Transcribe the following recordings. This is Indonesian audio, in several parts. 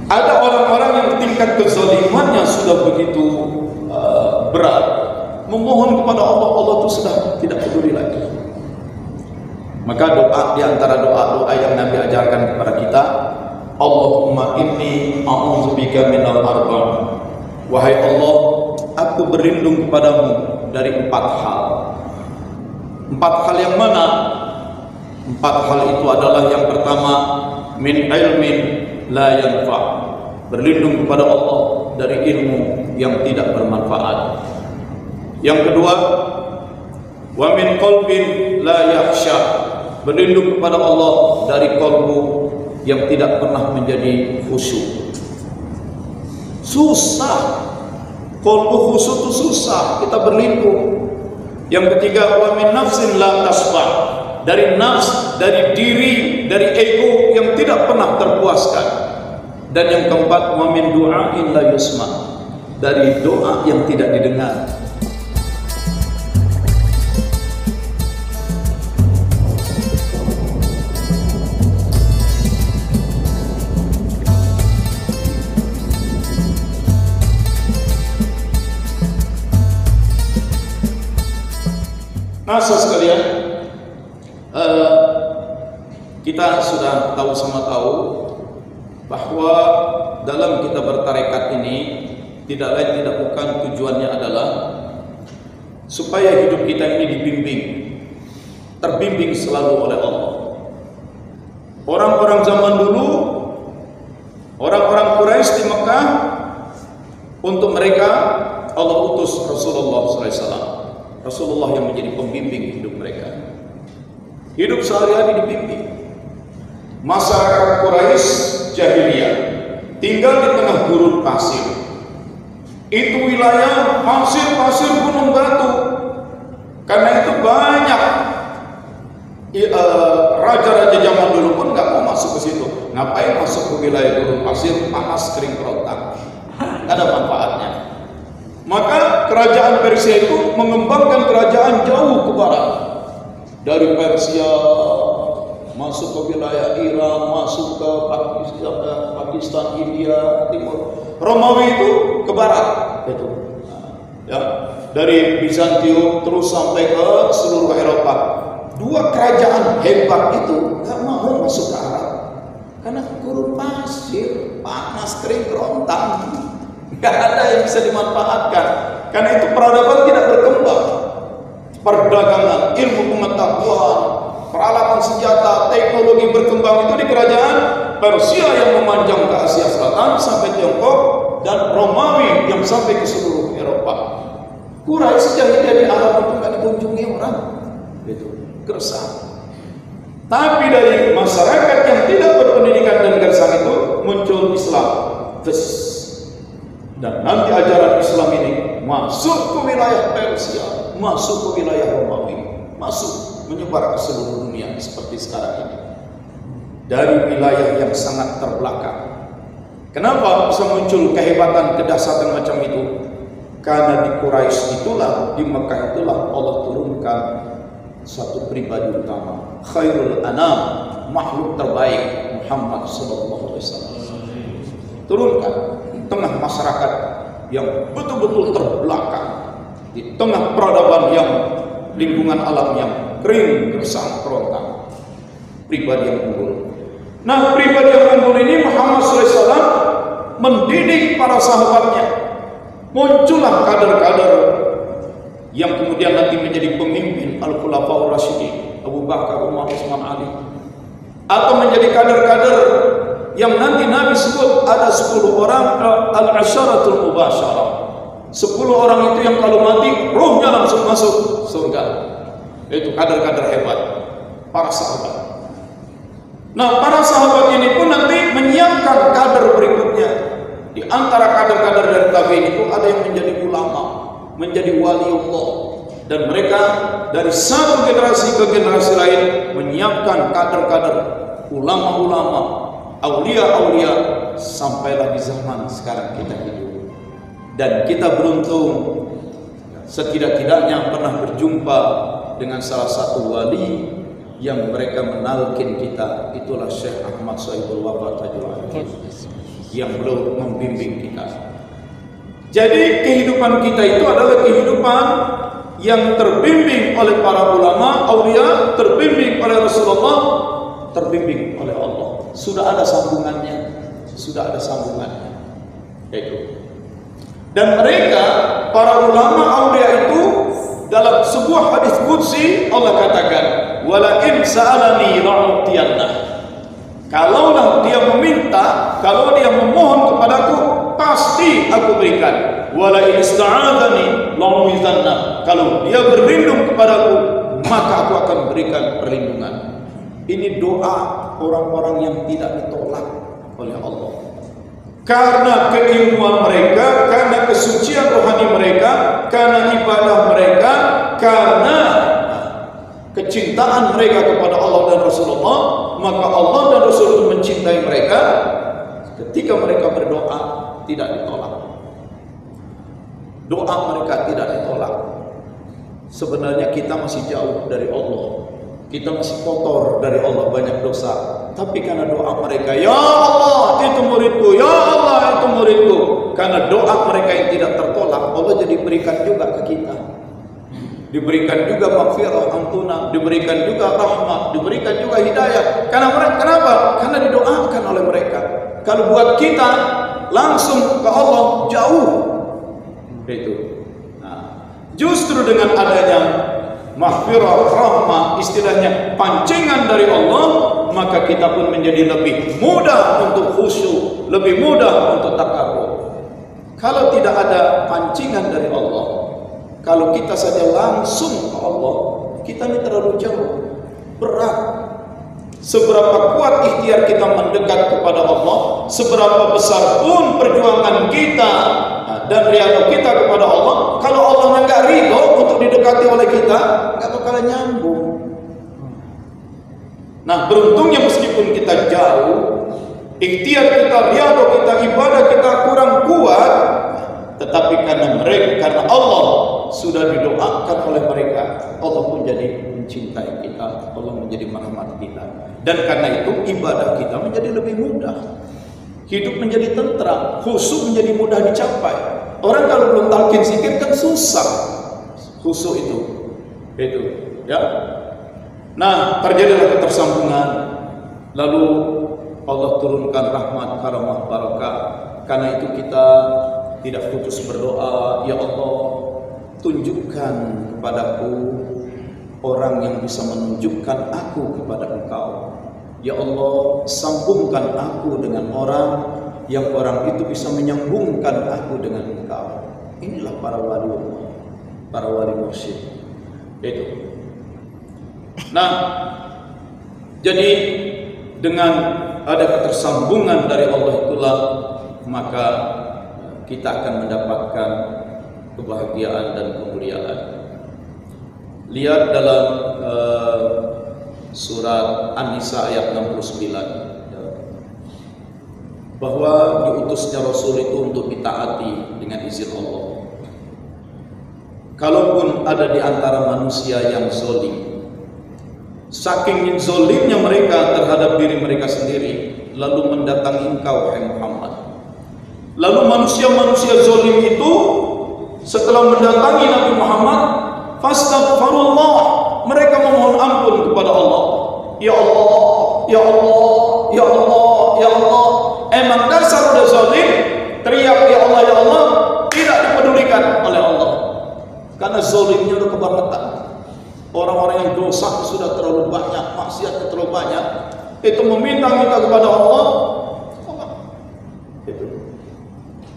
Ada orang-orang yang tingkat kezalimannya sudah begitu berat, memohon kepada Allah, Allah itu sudah tidak peduli lagi. Maka doa, di antara doa-doa yang Nabi ajarkan kepada kita, Allahumma inni a'udzubika minal arba'. Wahai Allah, aku berlindung kepadamu dari 4 hal. 4 hal yang mana? 4 hal itu adalah yang pertama, min ilmin la yanfa'. Berlindung kepada Allah dari ilmu yang tidak bermanfaat. Yang kedua, wa min qalbin la yakhsha. Berlindung kepada Allah dari kalbu yang tidak pernah menjadi khusyuk. Susah, kalbu khusyuk itu susah, kita berlindung. Yang ketiga, wa min nafsin la tasbah. Dari nafs, dari diri, dari ego yang tidak pernah terpuaskan. Dan yang keempat, wa min du'ain la yusma. Dari doa yang tidak didengar. Masa sekalian, kita sudah tahu sama tahu bahwa dalam kita bertarekat ini tidak lain tidak bukan tujuannya adalah supaya hidup kita ini dibimbing, terbimbing selalu oleh Allah. Orang-orang zaman dulu, orang-orang Quraisy di Mekah, untuk mereka Allah utus Rasulullah SAW. Rasulullah yang menjadi pembimbing hidup mereka. Hidup sehari-hari dibimbing. Masyarakat Quraisy jahiliyah tinggal di tengah gurun pasir. Itu wilayah pasir-pasir, gunung batu. Karena itu banyak raja-raja zaman dulu pun nggak mau masuk ke situ. Ngapain masuk ke wilayah gurun pasir, panas, kering, kerontang? Nggak ada manfaatnya. Maka kerajaan Persia itu mengembangkan kerajaan jauh ke barat. Dari Persia masuk ke wilayah Iran, masuk ke Pakistan, India, Timur. Romawi itu ke barat, itu. Ya, dari Bizantium terus sampai ke seluruh Eropa. 2 kerajaan hebat itu nggak mau masuk ke Arab karena gurun pasir, panas, kering, kerontang. Gak ada yang bisa dimanfaatkan. Karena itu peradaban tidak berkembang. Perdagangan, ilmu pengetahuan, peralatan senjata, teknologi berkembang itu di kerajaan Persia yang memanjang ke Asia Selatan sampai Tiongkok, dan Romawi yang sampai ke seluruh Eropa. Quraisy jahiliyah di Arab itu gak dikunjungi orang. Itu gersang. Tapi dari masyarakat yang tidak berpendidikan dan gersang itu muncul Islam. Dan nanti ajaran Islam ini masuk ke wilayah Persia, masuk ke wilayah Romawi, masuk menyebar ke seluruh dunia seperti sekarang ini. Dari wilayah yang sangat terbelakang. Kenapa bisa muncul kehebatan, kedahsyatan macam itu? Karena di Quraisy itulah, di Mekah itulah Allah turunkan satu pribadi utama, khairul anam, makhluk terbaik, Muhammad sallallahu alaihi wasallam. Turunkan tengah masyarakat yang betul-betul terbelakang, di tengah peradaban yang lingkungan alam yang kering, gersang, kerontang. Pribadi yang unggul. Nah, pribadi yang unggul ini Muhammad SAW mendidik para sahabatnya. Muncullah kader-kader yang kemudian nanti menjadi pemimpin Al-Khulafaur Rasyidin, Abu Bakar, Umar, Utsman, Ali. Atau menjadi kader-kader yang nanti Nabi sebut ada 10 orang al-asyaratul mubasyarah. 10 orang itu yang kalau mati rohnya langsung masuk surga. Itu kader-kader hebat, para sahabat. Nah, para sahabat ini pun nanti menyiapkan kader berikutnya. Di antara kader-kader dari tabi'in itu ada yang menjadi ulama, menjadi waliullah, dan mereka dari satu generasi ke generasi lain menyiapkan kader-kader, ulama-ulama, aulia-aulia, sampailah di zaman sekarang kita hidup. Dan kita beruntung setidak-tidaknya pernah berjumpa dengan salah satu wali yang mereka menalkin kita. Itulah Syekh Ahmad Sahibul Wafa Tajul Arif. yang belum membimbing kita. Jadi kehidupan kita itu adalah kehidupan yang terbimbing oleh para ulama, aulia, terbimbing oleh Rasulullah, terbimbing oleh Allah. Sudah ada sambungannya, sudah ada sambungannya. Itu. Dan mereka, para ulama aulia itu, dalam sebuah hadis qudsi Allah katakan, "Wala in sa'alani la'utiyannah." Kalaulah dia meminta, kalau dia memohon kepadaku, pasti aku berikan. Wala in ista'adzani la'uizanna. Kalau dia berlindung kepadaku, maka aku akan berikan perlindungan. Ini doa orang-orang yang tidak ditolak oleh Allah. Karena keilmuan mereka, karena kesucian rohani mereka, karena ibadah mereka, karena kecintaan mereka kepada Allah dan Rasulullah, maka Allah dan Rasulullah mencintai mereka. Ketika mereka berdoa, tidak ditolak. Doa mereka tidak ditolak. Sebenarnya kita masih jauh dari Allah, kita masih kotor dari Allah, banyak dosa. Tapi karena doa mereka, ya Allah itu muridku, ya Allah itu muridku. Karena doa mereka yang tidak tertolak, Allah jadi berikan juga ke kita. Diberikan juga maghfirah, ampunan, diberikan juga rahmat, diberikan juga hidayah. Karena mereka, kenapa? Karena didoakan oleh mereka. Kalau buat kita langsung ke Allah jauh. Itu. Nah, justru dengan adanya maghfirah, rahmat, istilahnya pancingan dari Allah, maka kita pun menjadi lebih mudah untuk khusyuk, lebih mudah untuk takarrub. Kalau tidak ada pancingan dari Allah, kalau kita saja langsung ke Allah, kita ini terlalu jauh, berat. Seberapa kuat ikhtiar kita mendekat kepada Allah, seberapa besar pun perjuangan kita dan riyadhah kita kepada Allah, kalau Allah enggak ridho untuk didekati oleh kita, enggak bakalan nyambung. Nah, beruntungnya meskipun kita jauh, ikhtiar kita, riyadhah kita, ibadah kita kurang kuat, tetapi karena Allah sudah didoakan oleh mereka, Allah pun jadi mencintai kita, Allah menjadi merahmati kita. Dan karena itu ibadah kita menjadi lebih mudah, hidup menjadi tentram, khusyuk menjadi mudah dicapai. Orang kalau belum talqin zikir kan susah khusyuk itu, ya. Nah, terjadilah ketersambungan, lalu Allah turunkan rahmat, karamah, barakah. Karena itu kita tidak putus berdoa, ya Allah, tunjukkan kepadaku orang yang bisa menunjukkan aku kepada Engkau. Ya Allah, sambungkan aku dengan orang yang orang itu bisa menyambungkan aku dengan Engkau. Inilah para wali Allah, para wali mursyid. Itu. Nah, jadi dengan ada ketersambungan dari Allah itulah maka kita akan mendapatkan kebahagiaan dan kemuliaan. Lihat dalam surat An-Nisa ayat 69, bahwa diutusnya Rasul itu untuk ditaati dengan izin Allah. Kalaupun ada di antara manusia yang zalim, saking zalimnya mereka terhadap diri mereka sendiri, lalu mendatangi engkau, wahai Muhammad. Lalu manusia-manusia zalim itu setelah mendatangi Nabi Muhammad, fastaghfirullah, mereka memohon ampun kepada Allah. Ya Allah, ya Allah, ya Allah, ya Allah. Emang dasar udah zalim, teriak ya Allah, ya Allah, tidak dipedulikan oleh Allah. Karena zalimnya udah kebangetan. Orang-orang yang dosa sudah terlalu banyak, maksiatnya terlalu banyak, itu meminta-minta kepada Allah. Itu.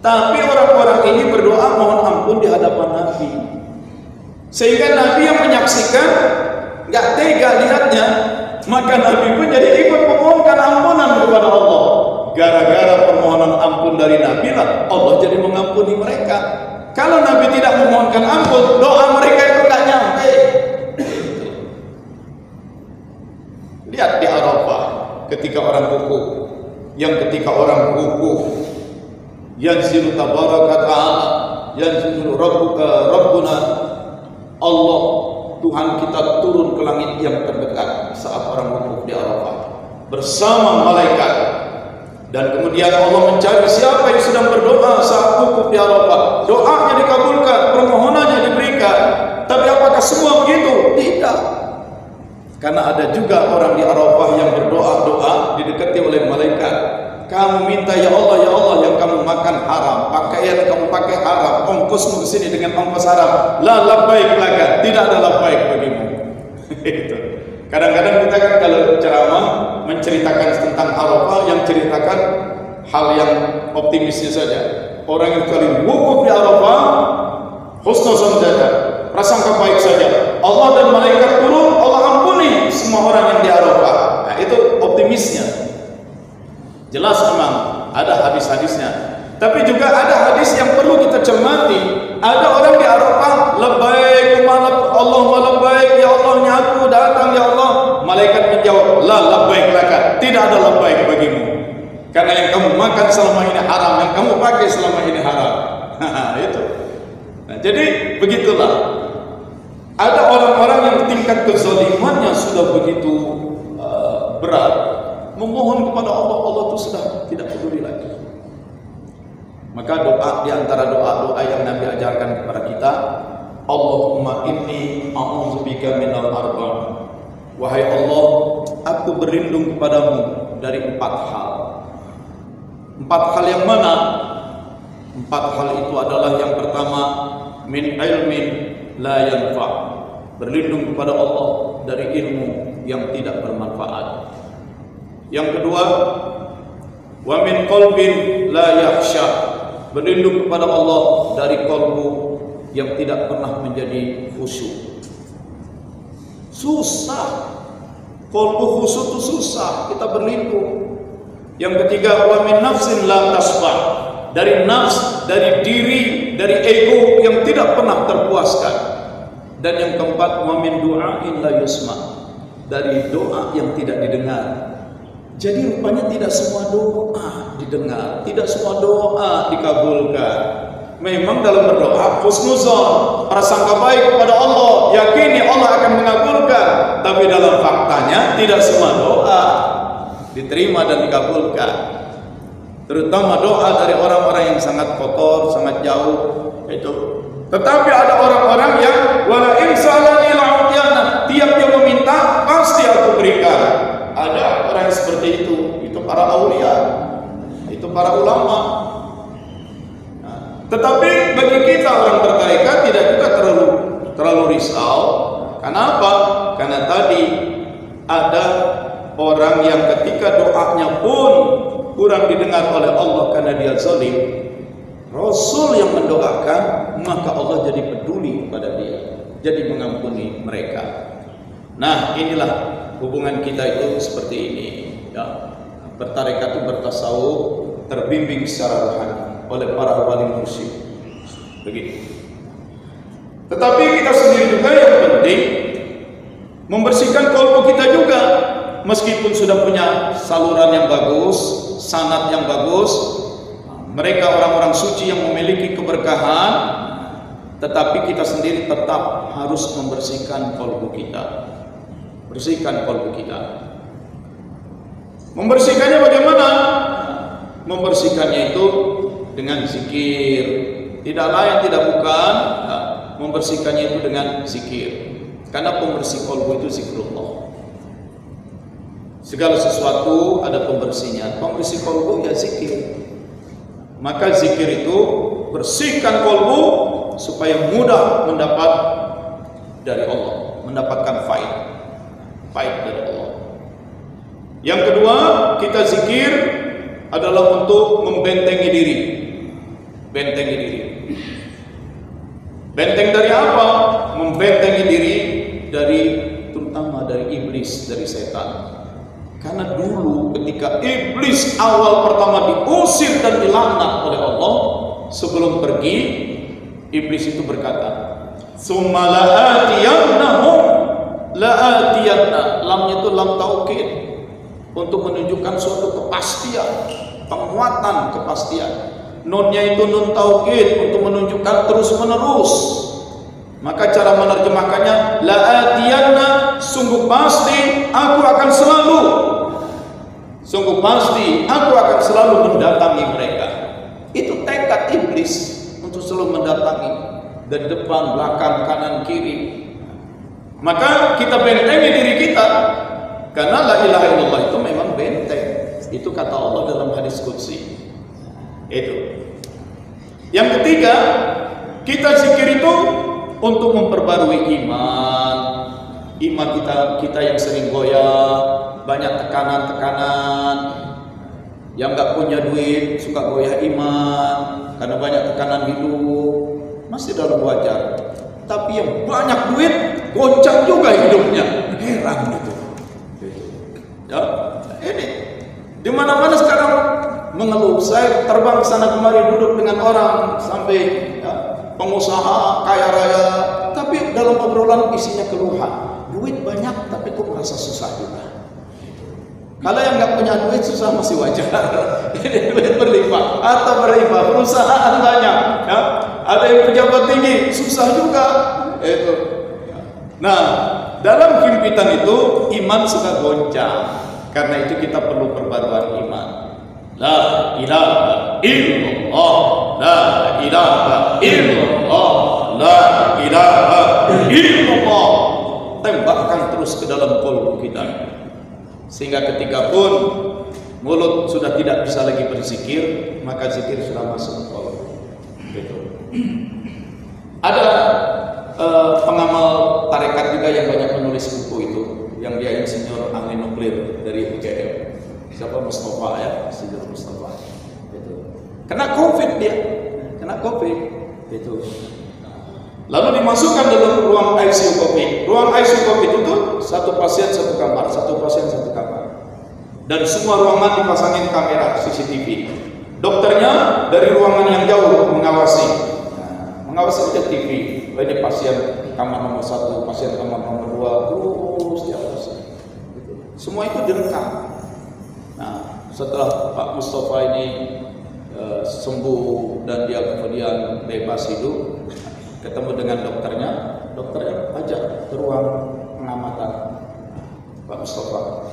Tapi orang-orang ini berdoa mohon ampun di hadapan Nabi, sehingga Nabi yang menyaksikan nggak tega lihatnya, maka Nabi pun jadi ikut memohonkan ampunan kepada Allah. Gara-gara permohonan ampun dari Nabi lah Allah jadi mengampuni mereka. Kalau Nabi tidak memohonkan ampun, doa mereka itu nggak nyampe. Lihat di Arafah ketika orang wukuf, yang ketika orang wukuf, yanzilu tabaraka ta'ala, yanzilu rabbuna Allah, Tuhan kita turun ke langit yang terdekat saat orang wukuf di Arafah bersama malaikat, Dan kemudian Allah mencari siapa yang sedang berdoa saat wukuf di Arafah. Doanya dikabulkan, permohonannya diberikan. Tapi apakah semua begitu? Tidak. Karena ada juga orang di Arafah yang berdoa-doa didekati oleh malaikat. Kamu minta ya Allah yang kamu makan haram, pakaian kamu pakai haram, ongkosmu ke sini dengan ongkos haram. La labbaik laka, tidak ada labbaik bagimu. Itu. Kadang-kadang kita kan kalau ceramah menceritakan tentang Arafah yang ceritakan hal yang optimisnya saja. Orang yang kali wukuf di Arafah husnuzon saja, prasangka baik saja. Allah dan malaikat turun, Allah ampuni semua orang yang di Arafah. Nah, itu optimisnya. Jelas memang ada hadis-hadisnya. Tapi juga ada hadis yang perlu kita cermati. Ada orang di Arafah, labbaik Allahumma labbaik, ya Allah aku datang ya Allah. Malaikat menjawab, la labbaik laka, tidak ada labbaik bagimu. Karena yang kamu makan selama ini haram, yang kamu pakai selama ini haram. Itu. Nah, jadi begitulah. Ada orang-orang yang tingkat kezalimannya sudah begitu berat, memohon kepada Allah, Allah itu sudah tidak peduli lagi. Maka doa di antara doa-doa yang Nabi ajarkan kepada kita, Allahumma inni a'udzubika minal arba'. Wahai Allah, aku berlindung kepadamu dari 4 hal. 4 hal yang mana? 4 hal itu adalah yang pertama, min ilmin la yanfa'. Berlindung kepada Allah dari ilmu yang tidak bermanfaat. Yang kedua, wa min qalbin la yakhsha. Berlindung kepada Allah dari kalbu yang tidak pernah menjadi khusyuk. Susah. Kalbu khusyuk itu susah, kita berlindung. Yang ketiga, wa min nafsin la tasbah. Dari nafs, dari diri, dari ego yang tidak pernah terpuaskan. Dan yang keempat, wa min du'ain la yusma. Dari doa yang tidak didengar. Jadi rupanya tidak semua doa didengar, tidak semua doa dikabulkan. Memang dalam berdoa husnuzon, prasangka baik kepada Allah, yakini Allah akan mengabulkan. Tapi dalam faktanya tidak semua doa diterima dan dikabulkan. Terutama doa dari orang-orang yang sangat kotor, sangat jauh itu. Tetapi ada orang-orang yang wala in salani la'udiyana, tiap dia meminta pasti aku berikan. Ada orang yang seperti itu para aulia, itu para ulama. Nah, tetapi bagi kita orang bertarekat tidak juga terlalu risau. Kenapa? Karena tadi ada orang yang ketika doanya pun kurang didengar oleh Allah karena dia zalim. Rasul yang mendoakan, maka Allah jadi peduli kepada dia, jadi mengampuni mereka. Nah, inilah hubungan kita itu seperti ini, ya. Bertarekat itu bertasawuf, terbimbing secara rohani oleh para wali mursyid. Begitu. Tetapi kita sendiri juga yang penting membersihkan kalbu kita juga. Meskipun sudah punya saluran yang bagus, sanad yang bagus, mereka orang-orang suci yang memiliki keberkahan, tetapi kita sendiri tetap harus membersihkan kalbu kita. Bersihkan kalbu kita. Membersihkannya bagaimana? Membersihkannya itu dengan zikir. Tidak lain tidak bukan, membersihkannya itu dengan zikir. Karena pembersih kalbu itu zikrullah. Segala sesuatu ada pembersihnya. Pembersih kalbu ya zikir. Maka zikir itu bersihkan kalbu supaya mudah mendapat dari Allah, mendapatkan faedah dari Allah. Yang kedua, kita zikir adalah untuk membentengi diri. Bentengi diri. Benteng dari apa? Membentengi diri dari, terutama dari iblis, dari setan. Karena dulu ketika iblis awal pertama diusir dan dilaknat oleh Allah, sebelum pergi, iblis itu berkata, "Tsumma la'atiyannahum la'atiyanna." Lamnya itu lam taukid, untuk menunjukkan suatu kepastian, penguatan kepastian. Nunnya itu nun taukid, untuk menunjukkan terus menerus. Maka cara menerjemahkannya, la'atiyanna, sungguh pasti aku akan Sungguh pasti aku akan selalu mendatangi mereka. Itu tekad iblis untuk selalu mendatangi dari depan, belakang, kanan, kiri. Maka kita bentengi diri kita, karena la ilaha illallah itu memang benteng. Itu kata Allah dalam hadis qudsi. Itu. Yang ketiga, kita zikir itu untuk memperbarui iman. Iman kita yang sering goyah, banyak tekanan-tekanan. Yang nggak punya duit suka goyah iman karena banyak tekanan hidup, masih dalam wajar. Tapi yang banyak duit goncang juga hidupnya, heran gitu. Ya, ini di mana-mana sekarang mengeluh. Saya terbang ke sana kemari, duduk dengan orang sampai ya, pengusaha kaya raya, tapi dalam obrolan isinya keluhan. Duit banyak tapi kok merasa susah juga. Kalau yang nggak punya duit susah masih wajar. Ini duit berlimpah atau berlimpah, perusahaan banyak, ya. Ada yang pejabat tinggi susah juga. Itu. Nah, dalam himpitan itu iman suka goncang. Karena itu kita perlu perbaruan iman. La ilaha illallah, la ilaha illallah, la ilaha illallah. Tembakkan terus ke dalam kolbu kita, sehingga ketika pun mulut sudah tidak bisa lagi berzikir, maka zikir sudah masuk ke kolbu. Gitu. Ada pengamal tarekat juga yang banyak menulis buku itu, yang dia insinyur angin nuklir dari UGM. Siapa? Mustafa, ya, Insinyur Mustafa. Gitu. Kena COVID dia, kena COVID. Gitu. Lalu dimasukkan dalam ruang ICU COVID. Ruang ICU COVID itu satu pasien satu kamar, satu pasien satu kamar. Dan semua ruangan dipasangin kamera CCTV. Dokternya dari ruangan yang jauh mengawasi. Nah, mengawasi aja TV. Ini pasien kamar nomor 1, pasien kamar nomor 2, terus diawasi. Semua itu direkam. Nah, setelah Pak Mustafa ini sembuh dan dia kemudian bebas hidup, ketemu dengan dokternya ajak ke ruang pengamatan. Pak Mustafa,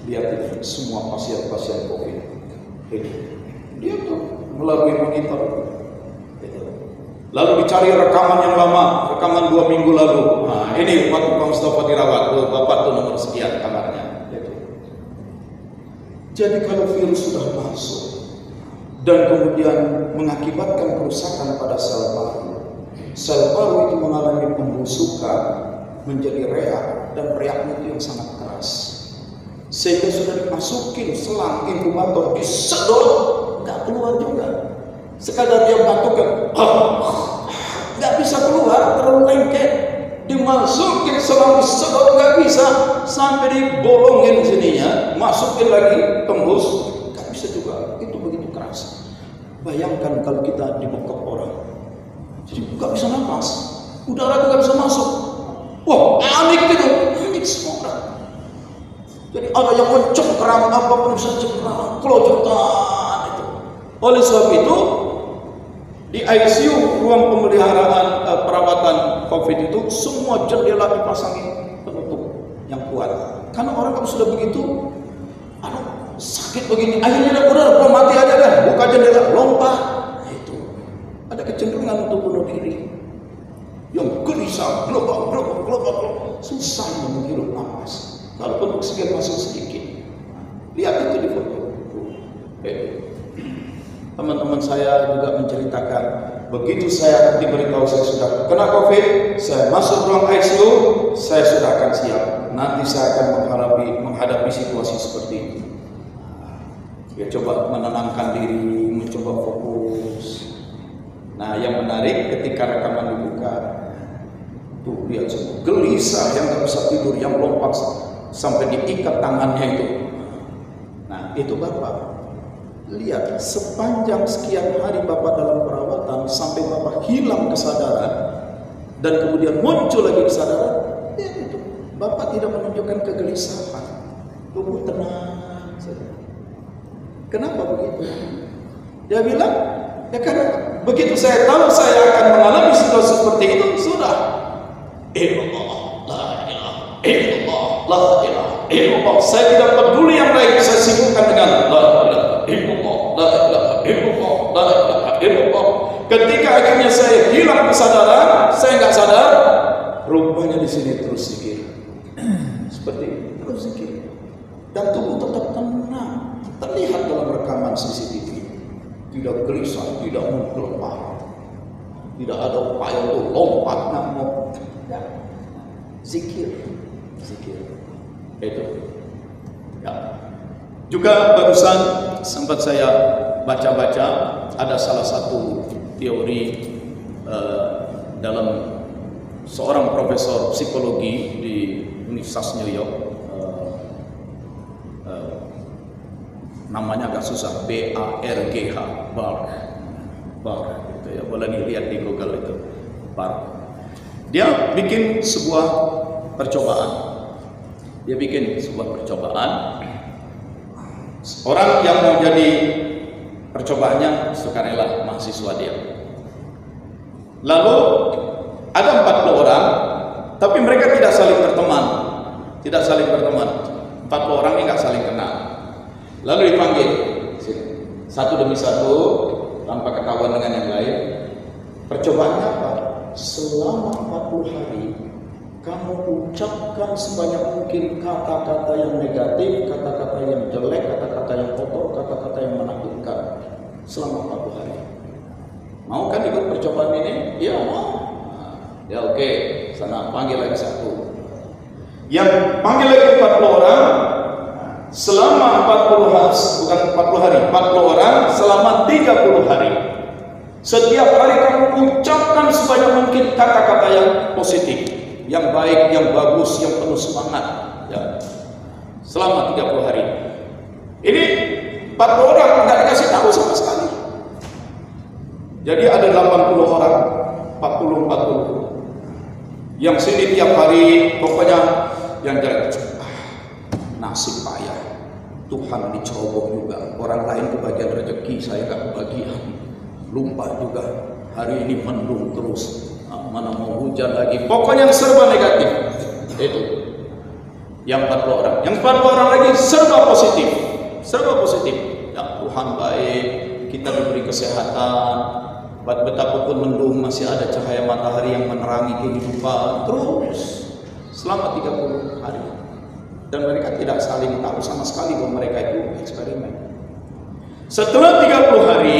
lihat semua pasien-pasien COVID ini. Dia tuh melalui monitor. Lalu dicari rekaman yang lama, rekaman 2 minggu lalu. Nah, ini waktu Pak Mustafa dirawat, Bapak tuh nomor sekian kamarnya. Jadi kalau virus sudah masuk dan kemudian mengakibatkan kerusakan pada sel paru itu mengalami pembusukan, menjadi reak, dan reaknya itu yang sangat keras, sehingga sudah dimasukin selang inkubator, disedot, nggak keluar juga. Sekadar dia batukkan, nggak bisa keluar, terlalu lengket. Dimasukin selang, disedot, nggak bisa, sampai dibolongin sininya, masukin lagi, tembus, nggak bisa juga. Itu begitu keras. Bayangkan kalau kita dibekap orang, jadi nggak bisa nafas, udara nggak bisa masuk. Wah, panik gitu, panik semua orang. Jadi ada yang mencengkeram, apapun bisa cengkeram, kelojotan itu. Oleh sebab itu, di ICU, ruang pemeliharaan perawatan COVID itu, semua jendela dipasangi penutup yang kuat. Karena orang kalau sudah begitu, aduh sakit begini, akhirnya udah mati aja dah, buka jendela, lompat. Nah, itu ada kecenderungan untuk bunuh diri. Yang gelisah, global, susah menghirup nafas. Kalaupun oksigen masuk sedikit, lihat itu di foto. Teman-teman saya juga menceritakan, begitu saya diberitahu saya sudah kena COVID, saya masuk ruang ICU, saya sudah akan siap. Nanti saya akan menghadapi situasi seperti itu. Ya, coba menenangkan diri, mencoba fokus. Nah, yang menarik ketika rekaman dibuka, tuh lihat semua gelisah, yang nggak bisa tidur, yang lompat sampai diikat tangannya itu. Nah, itu Bapak. Lihat, sepanjang sekian hari Bapak dalam perawatan, sampai Bapak hilang kesadaran dan kemudian muncul lagi kesadaran, lihat itu, Bapak tidak menunjukkan kegelisahan, tubuh tenang saja. Kenapa begitu? Dia bilang, ya karena begitu saya tahu saya akan mengalami situasi seperti itu, sudah. Illallah, la ilaha illallah, la ilaha illallah. Saya tidak peduli yang lain, saya sibukkan dengan la ilaha illallah, la ilaha illallah, la ilaha illallah. Ketika akhirnya saya hilang kesadaran, saya nggak sadar, rupanya di sini terus zikir. Seperti itu, terus zikir. Dan tubuh tetap tenang. Terlihat dalam rekaman CCTV. Tidak gelisah, tidak menggelepar. Tidak ada upaya untuk lompat ngamuk. Zikir. Zikir. Itu. Ya. Juga barusan sempat saya baca-baca, ada salah satu teori dalam seorang profesor psikologi di Universitas New York, namanya agak susah, BARGH, Barg, gitu ya, boleh dilihat di Google itu, Barg. Dia bikin sebuah percobaan. Orang yang mau jadi percobaannya sukarela, mahasiswa dia. Lalu ada 40 orang, tapi mereka tidak saling berteman. 40 orang ini nggak saling kenal. Lalu dipanggil satu demi satu tanpa ketahuan dengan yang lain. Percobaannya apa? Selama 40 hari kamu ucapkan sebanyak mungkin kata-kata yang negatif, kata-kata yang jelek, kata-kata yang kotor, kata-kata yang menakutkan selama 40 hari. Mau kan ikut percobaan ini? Ya mau. Ya oke, sana panggil lagi satu. Yang panggil lagi 40 orang selama 40 hari, bukan 40 hari, 40 orang selama 30 hari. Setiap hari kamu ucapkan sebanyak mungkin kata-kata yang positif, yang baik, yang bagus, yang penuh semangat. Ya. Selama 30 hari. Ini 40 orang nggak dikasih tahu sama sekali. Jadi ada 80 orang, 40. Yang sini tiap hari, pokoknya yang jelek, nasib payah. Tuhan diceroboh juga. Orang lain kebagian rezeki, saya nggak kebagian. Lupa juga. Hari ini mendung terus. Mana mau hujan lagi. Pokoknya yang serba negatif. Itu. Yang 40 orang. Yang 40 orang lagi serba positif. Ya, Tuhan baik. Kita diberi kesehatan. Betapapun mendung masih ada cahaya matahari yang menerangi kehidupan. Terus selama 30 hari. Dan mereka tidak saling tahu sama sekali bahwa mereka itu eksperimen. Setelah 30 hari,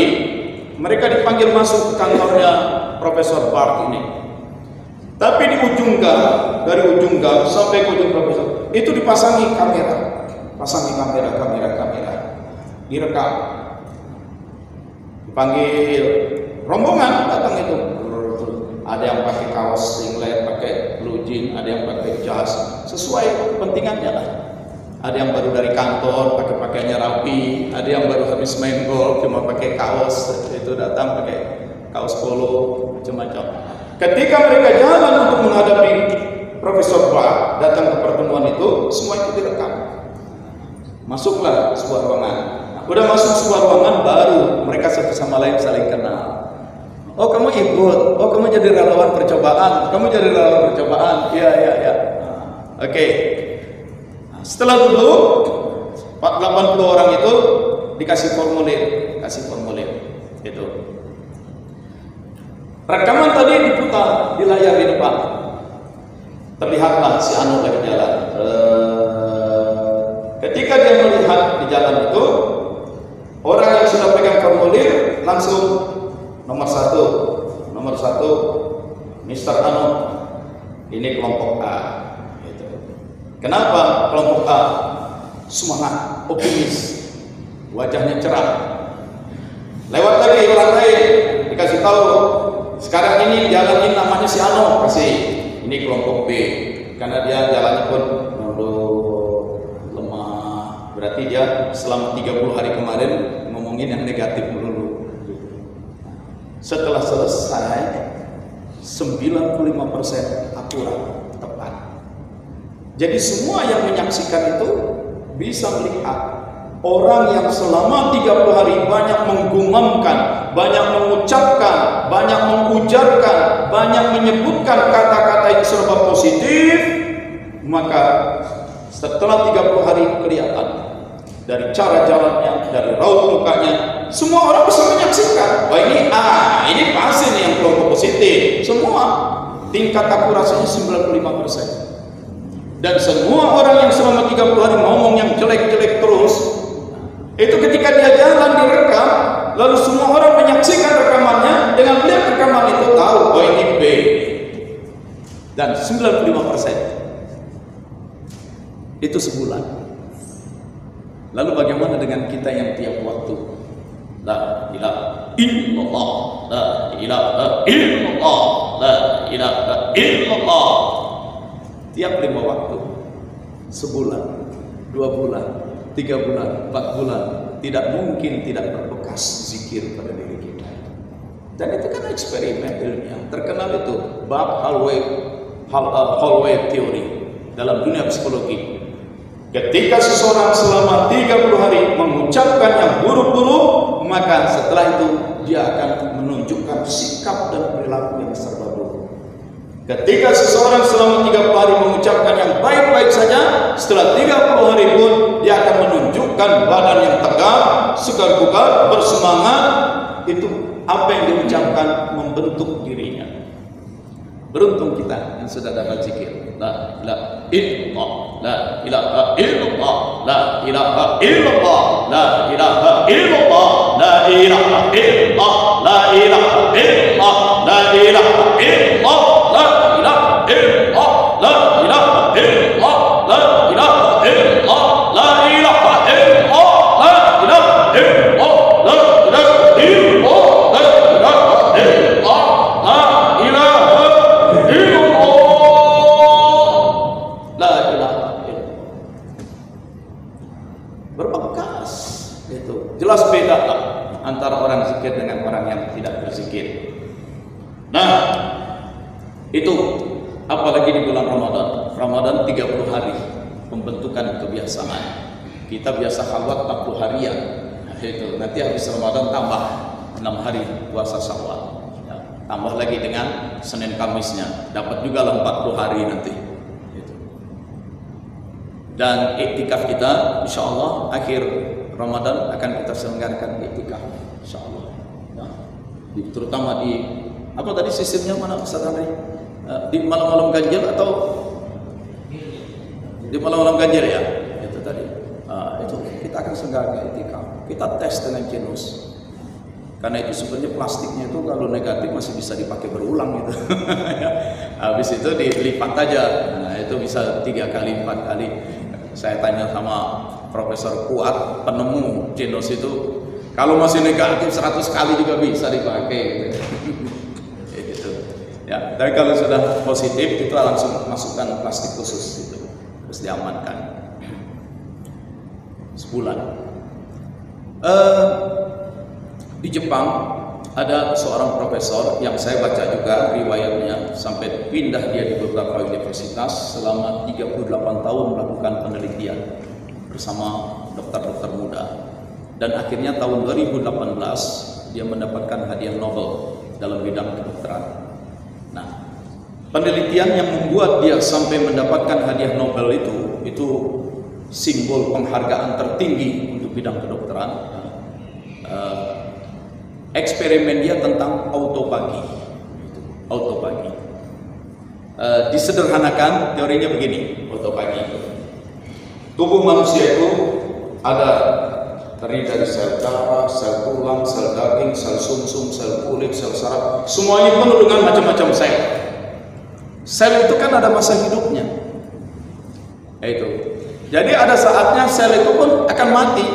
mereka dipanggil masuk ke kantornya Profesor Barg ini. Tapi di ujung gang, dari ujung gang sampai ke ujung profesor, itu dipasangi kamera. Direkam. Dipanggil rombongan datang itu. Ada yang pakai kaos singlet, pakai blue jean, ada yang pakai jas, sesuai kepentingannya lah. Ada yang baru dari kantor, pakai pakaiannya rapi. Ada yang baru habis main golf, cuma pakai kaos, itu datang pakai kaos polo, macam-macam. Ketika mereka jalan untuk menghadapi Profesor Barg, datang ke pertemuan itu, semua itu direkam. Masuklah sebuah ruangan. Nah, udah masuk sebuah ruangan, baru mereka satu sama lain saling kenal. Oh kamu ikut, oh kamu jadi relawan percobaan, iya. Oke. Setelah dulu 80 orang itu dikasih formulir, itu. Rekaman tadi diputar di layar di depan. Terlihatlah si Anu lagi jalan. Ketika dia melihat di jalan itu, orang yang sudah pegang formulir langsung nomor satu, Mr. Anu, ini kelompok A. Gitu. Kenapa kelompok A? Semangat, optimis, wajahnya cerah. Lewat lagi orang lain, dikasih tahu, sekarang ini jalan ini namanya si Anu, kasih. Ini kelompok B, karena dia jalannya pun lemah. Berarti dia selama 30 hari kemarin ngomongin yang negatif melulu. Setelah selesai 95% akurat, tepat. Jadi semua yang menyaksikan itu bisa melihat orang yang selama 30 hari banyak menggumamkan, banyak mengucapkan, banyak mengujarkan, banyak menyebutkan kata-kata yang serba positif, maka Setelah 30 hari kelihatan dari cara jalannya, dari raut mukanya, semua orang bisa menyaksikan. Wah ini pasti nih yang kelompok positif. Semua tingkat akurasinya 95%. Dan semua orang yang selama 30 hari ngomong yang jelek-jelek terus, itu ketika dia jalan direkam, lalu semua orang menyaksikan rekamannya, dengan melihat rekaman itu tahu, oh ini B. Dan 95% itu sebulan. Lalu bagaimana dengan kita yang tiap waktu? La ilaha illallah, la ilaha illallah, la ilaha illallah. Tiap 5 waktu, sebulan, 2 bulan, 3 bulan, 4 bulan, tidak mungkin tidak berbekas zikir pada diri kita. Dan itu kan eksperimen ilmiah. Terkenal itu bab Holloway Theory dalam dunia psikologi. Ketika seseorang selama 30 hari mengucapkan yang buruk-buruk, maka setelah itu dia akan menunjukkan sikap dan perilaku yang serba buruk. Ketika seseorang selama 30 hari mengucapkan yang baik-baik saja, setelah 30 hari pun dia akan menunjukkan badan yang tegap, segar-bugar, bersemangat. Itu apa yang diucapkan membentuk dirinya. Beruntung kita yang sudah dapat zikir. La ilaha illallah, la ilaha illallah, la ilaha illallah, la ilaha illallah, la ilaha illallah, la ilaha illallah, la ilaha illallah, la ilaha illallah, la ilaha illallah, la ilaha illallah, la ilaha illallah, la ilaha illallah, la ilaha illallah, la ilaha illallah, la ilaha berbekas. Itu jelas beda lah antara orang zikir dengan orang yang tidak berzikir. Nah, itu apalagi di bulan Ramadan. Ramadan 30 hari pembentukan kebiasaan. Kita biasa khalwat 40 harian. Nah, itu nanti habis Ramadan tambah 6 hari puasa Syawal. Ya, tambah lagi dengan Senin Kamisnya, dapat juga 40 hari nanti. Dan iktikaf kita insya Allah akhir Ramadan akan kita selenggarakan iktikaf insya Allah ya. Terutama di apa tadi sistemnya mana Ustaz Andri? Di malam-malam ganjil atau di malam-malam ganjil ya itu tadi. Itu kita akan selenggarakan iktikaf. Kita tes dengan Genus karena itu sebenarnya plastiknya itu kalau negatif masih bisa dipakai berulang gitu. Habis itu dilipat aja. Nah itu bisa 3 kali 4 kali. Saya tanya sama Profesor Kuat, penemu Genus itu, kalau masih negatif 100 kali juga bisa dipakai gitu. Gitu. Ya, tapi kalau sudah positif itu langsung masukkan plastik khusus gitu. Terus diamankan. Sebulan. Di Jepang ada seorang profesor yang saya baca juga riwayatnya sampai pindah dia di beberapa universitas selama 38 tahun melakukan penelitian bersama dokter-dokter muda, dan akhirnya tahun 2018 dia mendapatkan hadiah Nobel dalam bidang kedokteran. Nah, penelitian yang membuat dia sampai mendapatkan hadiah Nobel itu simbol penghargaan tertinggi untuk bidang kedokteran. Eksperimen dia tentang autopagi. Disederhanakan teorinya begini, autopagi. Tubuh manusia itu ada terdiri dari sel darah, sel tulang, sel daging, sel sumsum, sel kulit, sel saraf. Semuanya penuh dengan macam-macam sel. Sel itu kan ada masa hidupnya. Itu. Jadi ada saatnya sel itu pun akan mati.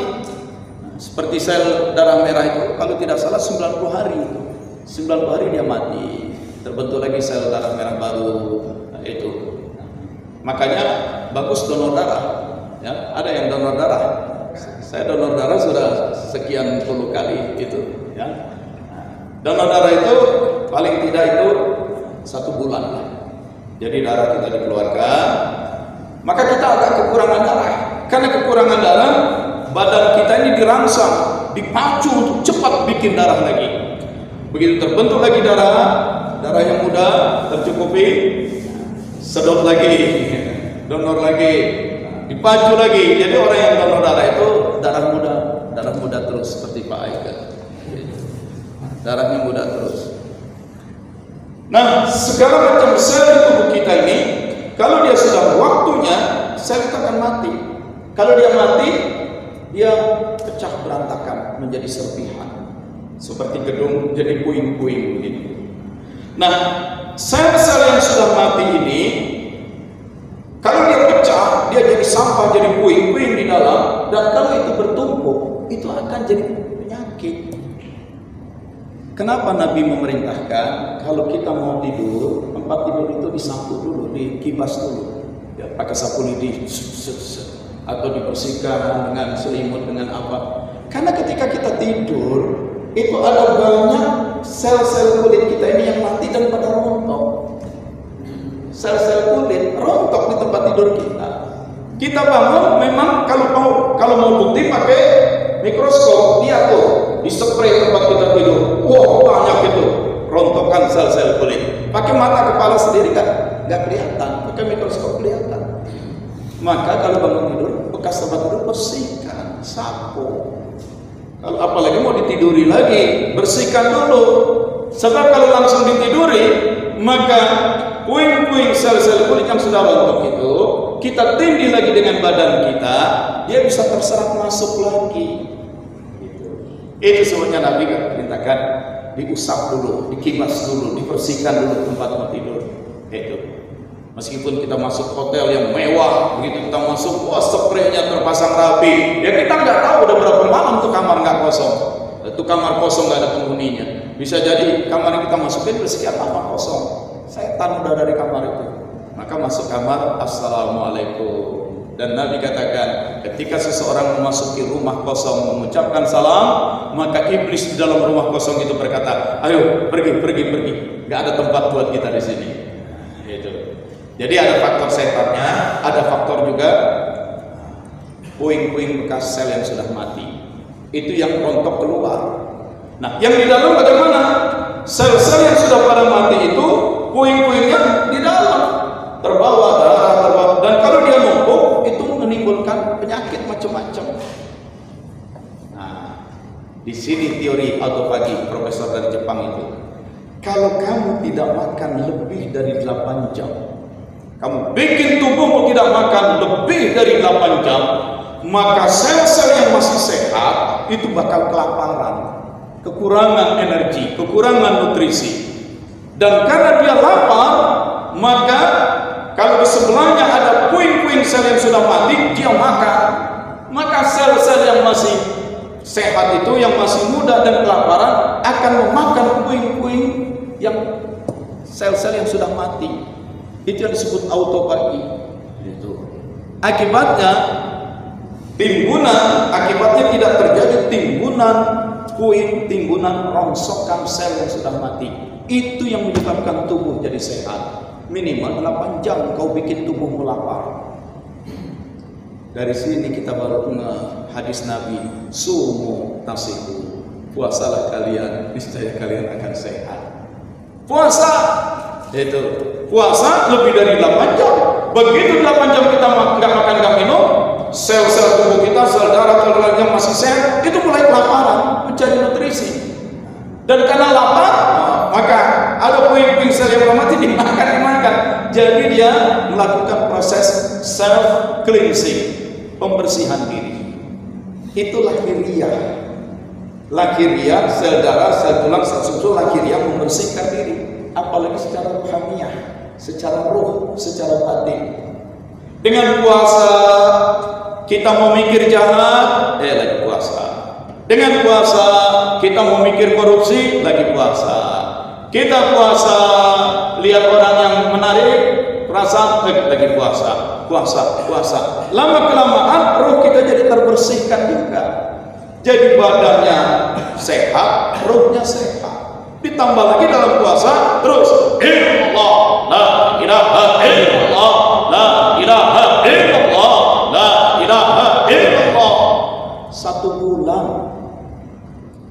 Seperti sel darah merah itu kalau tidak salah 90 hari. 90 hari dia mati. Terbentuk lagi sel darah merah baru. Nah, itu. Makanya bagus donor darah. Ya, ada yang donor darah. Saya donor darah sudah sekian puluh kali itu, ya. Donor darah itu paling tidak itu 1 bulan lah. Jadi darah kita dikeluarkan, maka kita agak kekurangan darah. Karena kekurangan darah, badan kita ini dirangsang, dipacu untuk cepat bikin darah lagi. Begitu terbentuk lagi darah yang mudah tercukupi, sedot lagi, donor lagi. dipacu lagi. Jadi orang yang donor darah itu darah muda terus seperti Pak Aika. Darahnya muda terus. Nah, segala macam sel di tubuh kita ini, kalau dia sudah waktunya, sel itu akan mati. Kalau dia mati, dia pecah berantakan menjadi serpihan, seperti gedung jadi puing-puing begitu. Nah, sel-sel yang sudah mati ini, kalau dia pecah, dia jadi sampah, jadi puing-puing di dalam, dan kalau itu bertumpuk, itu akan jadi penyakit. Kenapa Nabi memerintahkan kalau kita mau tidur, tempat tidur itu disapu dulu, dikibas dulu, ya, pakai sapu lidi, atau dibersihkan dengan selimut, dengan apa? Karena ketika kita tidur, itu ada banyak sel-sel kulit kita ini yang mati dan pada rontok. Sel-sel kulit rontok di tempat tidur kita. Kita bangun, memang kalau mau bukti pakai mikroskop, dia tuh dispray tempat kita tidur. Wah, banyak itu rontokan sel-sel kulit. Pakai mata kepala sendiri nggak kelihatan, pakai mikroskop kelihatan. Maka kalau bangun tidur, bekas tempat tidur bersihkan, sapu. Kalau apalagi mau ditiduri lagi, bersihkan dulu. Sebab kalau langsung ditiduri, maka puing-puing sel-sel kulit yang sudah rontok itu kita tindih lagi dengan badan kita, dia bisa terserap masuk lagi. Itu sebabnya Nabi perintahkan diusap dulu, dikibas dulu, dibersihkan dulu tempat tidur. Itu. Meskipun kita masuk hotel yang mewah, begitu kita masuk, wah spraynya terpasang rapi, ya kita nggak tahu udah berapa malam tuh kamar nggak kosong, itu kamar kosong nggak ada penghuninya. Bisa jadi kamar yang kita masukin bersekian lama kosong, setan udah dari kamar itu. Maka masuk kamar, assalamualaikum. Dan Nabi katakan, ketika seseorang memasuki rumah kosong mengucapkan salam, maka iblis di dalam rumah kosong itu berkata, ayo pergi, nggak ada tempat buat kita di sini. Itu. Jadi ada faktor setannya, ada faktor juga puing-puing bekas sel yang sudah mati. Itu yang rontok keluar. Nah, yang di dalam bagaimana? Sel-sel yang sudah pada mati itu puing-puingnya di dalam, terbawa darah, dan kalau dia numpuk itu menimbulkan penyakit macam-macam. Nah, di sini teori autofagi profesor dari Jepang itu. Kalau kamu tidak makan lebih dari 8 jam, kamu bikin tubuhmu tidak makan lebih dari 8 jam, maka sel-sel yang masih sehat itu bakal kelaparan, kekurangan energi, kekurangan nutrisi. Dan karena dia lapar, maka kalau di sebelahnya ada puing-puing sel yang sudah mati, dia makan. Maka sel-sel yang masih sehat itu, yang masih muda dan kelaparan, akan memakan puing-puing yang sel-sel yang sudah mati. Itu yang disebut autofagi. Akibatnya tidak terjadi timbunan puing, timbunan rongsokan sel yang sudah mati. Itu yang menyebabkan tubuh jadi sehat. Minimal 8 jam kau bikin tubuhmu lapar. Dari sini kita baru hadis Nabi, sumu tasihu, puasalah kalian, niscaya kalian akan sehat. Puasa itu, puasa lebih dari 8 jam. Begitu 8 jam kita nggak makan nggak minum, sel-sel tubuh kita, sel darah yang masih sehat itu mulai kelaparan, mencari nutrisi. Dan karena lapar, maka ada puing-puing sel yang mati dimakan. Jadi dia melakukan proses self cleansing, pembersihan diri. Itu lahiriah. Lahiriah, sel darah, sel tulang, sel susu, lahiriah membersihkan diri. Apalagi secara rohaniah, secara ruh, secara batin. Dengan puasa kita mau mikir jahat, lagi puasa. Dengan puasa kita mau mikir korupsi, lagi puasa. Kita puasa lihat orang yang menarik perasaan, lagi puasa. Lama kelamaan ruh kita jadi terbersihkan juga. Jadi badannya sehat, ruhnya sehat. Ditambah lagi dalam puasa terus illallah, la ilaha illallah, la ilaha illallah, la ilaha illallah. 1 bulan,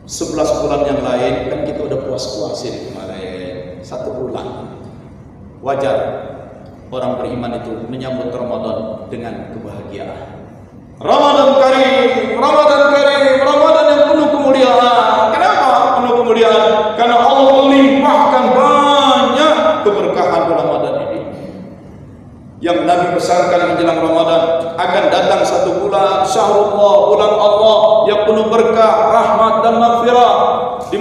11 bulan yang lain kan kita udah puas-puasin kemarin. 1 bulan wajar orang beriman itu menyambut Ramadan dengan kebahagiaan. Ramadan Karim, Ramadan Karim, Ramadan yang penuh kemuliaan. Kenapa penuh kemuliaan? Karena Allah melimpahkan banyak keberkahan di Ramadan ini. Yang Nabi besarkan menjelang Ramadan, akan datang satu bulan Syahrullah, bulan Allah yang penuh berkah, rahmat dan maghfirah. Di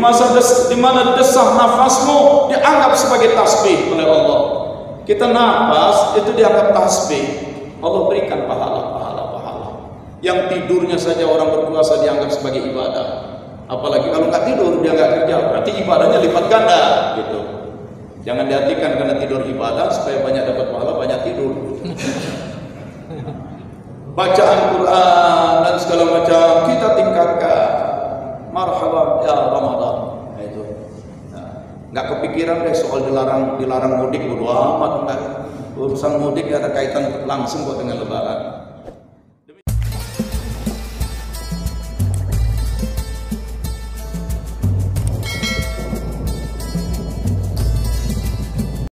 mana desah nafasmu dianggap sebagai tasbih oleh Allah. Kita nafas itu dianggap tasbih. Allah berikan pahala. Yang tidurnya saja orang berpuasa dianggap sebagai ibadah. Apalagi kalau nggak tidur, dia nggak kerja, berarti ibadahnya lipat ganda gitu. Jangan diartikan karena tidur ibadah supaya banyak dapat pahala, banyak tidur. Bacaan Quran dan segala macam kita tingkatkan. Marhaban ya Ramadan. Nah, itu. Nah, nggak kepikiran deh soal dilarang mudik, bodo amat. Urusan mudik ada kaitan langsung kok dengan Lebaran.